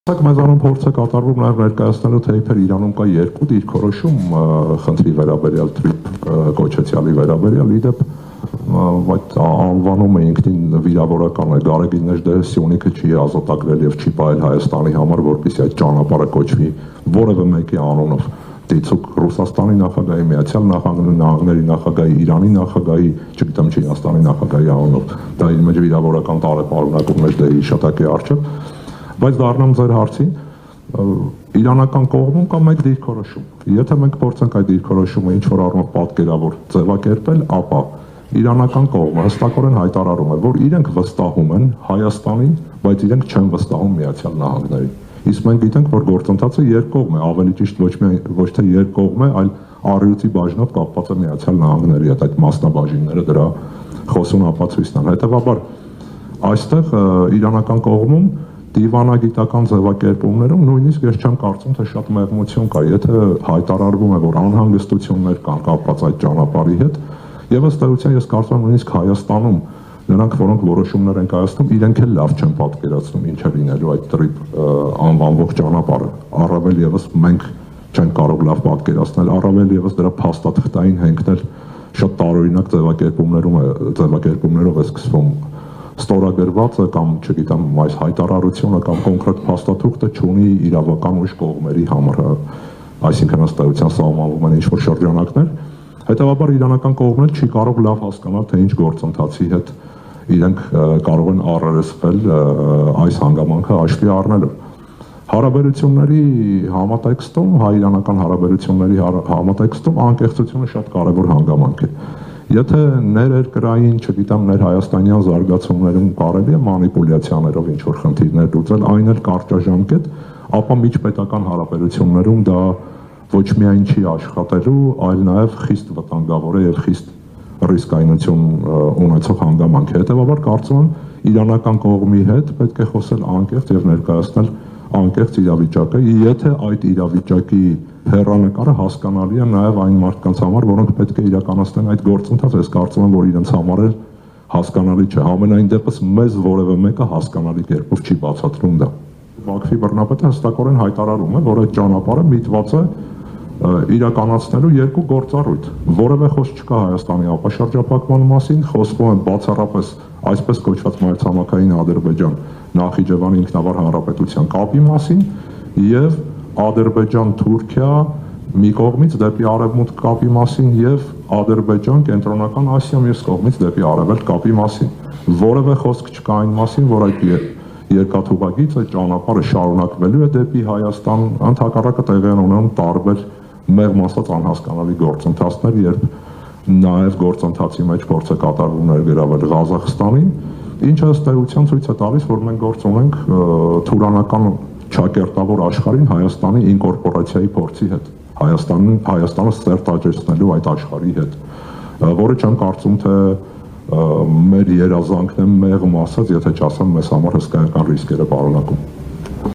Մեզանում փորձ է կատարվում նաև ներկայացնելու թե իբր Իրանում կա երկու դիրքորոշում խնդրի վերաբերյալ կոչեցյալի վերաբերյալ իդեպ այդ անվանումը ինքնին վիրավորական է Գարեգին Նեժդեհ Սյունիքը չի ազատագրել եւ չի պահել Հայաստանի համար որպեսզի այդ ճանապարհը կոչվի որևէ մեկի անունով դիցուկ Ռուսաստանի նախագահի, Միացյալ Նահանգների նախագահի, Իրանի նախագահի, չգիտեմ Չինաստանի նախագահի անունով դա իր մեջ վիրավորական տարեպարունակում Նեժդեհի հիշատակի առջև բայց դառնամ ձեր հարցին իրանական կողմում կա մեկ դիրքորոշում եթե մենք փորձենք այդ դիրքորոշումը ինչ որ առումով պատկերավոր ձևակերպել ապա իրանական կողմը հստակորեն հայտարարում է որ իրենք վստահում են Հայաստանին բայց իրենք չեն վստահում Միացյալ Նահանգներին իսկ մենք գիտենք որ գործընթացը երկկողմ է ավելի ճիշտ ոչ թե երկկողմ է այլ առյուծի բաժնով կապված է Միացյալ Նահանգների հետ այդ մասնաբաժինները դրա խոսուն ապացույցն են հետեւաբար այստեղ իրանական կողմում դիվանագիտական ձևակերպումներում նույնիսկ ես չեմ կարծում թե շատ մեղմություն կա եթե հայտարարվում է որ անհանգստություններ կան կապված այդ ճանապարհի հետ եւ ըստ էության ես կարծում եմ նույնիսկ Հայաստանում նրանք որոնք որոշումներ են կայացնում իրենք էլ լավ չեն պատկերացնում ինչ է լինելու այդ տրիպ անվանվող ճանապարհը առավել եւս մենք չենք կարող լավ պատկերացնել առավել եւս դրա փաստաթղթային հենքներ շատ տարօրինակ ձևակերպումներով է սկսվում ստորագրվածը կամ չգիտեմ այս հայտարարությունը կամ կոնկրետ փաստաթուղթը չունի իրավական ուժ կողմերի համար այսինքն ըստ էության սահմանվում են ինչ-որ շրջանակներ հետեւաբար իրանական կողմն էլ չի կարող լավ հասկանալ թե ինչ գործընթացի հետ իրենք կարող են առերեսվել այս հանգամանքը հաշվի առնելով հարաբերությունների համատեքստում հայ-իրանական հարաբերությունների համատեքստում անկեղծությունը շատ կարևոր հանգամանք է Եթե ներերկրային, չգիտեմ, ներհայաստանյան զարգացումներում կարելի է մանիպուլյացիաներով ինչ-որ խնդիրներ լուծել, այն էլ կարճաժամկետ, ապա միջպետական հարաբերություններում դա ոչ միայն չի աշխատելու, այլ նաև խիստ վտանգավոր է եւ խիստ ռիսկայնություն ունեցող հանգամանք է։ Հետեւաբար կարծում եմ իրանական կողմի հետ պետք է խոսել անկեղծ եւ ներկայացնել անկեղծ իրավիճակը, եթե այդ իրավիճակի հեռանկարը հասկանալի է նաև այն մարդկանց համար, որոնք պետք է իրականացնեն այդ գործընթացը, ես կարծում եմ, որ իրենց համար էլ հասկանալի չէ։ Համենայն դեպս մեզ որևէ մեկը հասկանալի կերպով չի բացատրում դա։ Բաքվի բռնապետը հստակորեն հայտարարում է, որ այդ ճանապարհը միտված է իրականացնելու երկու գործառույթ։ Որևէ խոսք չկա Հայաստանի ապաշրջափակման մասին, խոսվում է բացառապես այսպես կոչված մայրցամաքային Ադրբեջան Նախիջևանի ինքնավար հանրապետության կապի մասին եւ Ադրբեջան-Թուրքիա մի կողմից դեպի արևմուտք կապի մասին եւ Ադրբեջան-Կենտրոնական Ասիա մյուս կողմից դեպի արևելք կապի մասին։ Որևէ խոսք չկա այն մասին, որ այդ երկաթուղագիծը ճանապարհը շարունակվելու է դեպի Հայաստան, ընդհակառակը տեղի են ունենում տարբեր մեղմ ասած անհասկանալի գործընթացներ, երբ նաեւ գործընթացի մեջ փորձ է կատարվում ներգրավել Ղազախստանին, ինչը ըստ էության ցույց է տալիս, որ մենք գործ ունենք թուրանական ճակերտավոր աշխարհին Հայաստանի ինկորպորացիայի փորձի հետ Հայաստանը սերտ աճեցնելու այդ աշխարհի հետ որը չեմ կարծում թե մեր երազանքն է մեղմ ասած եթե չասեմ մեզ համար հսկայական ռիսկեր է պարունակում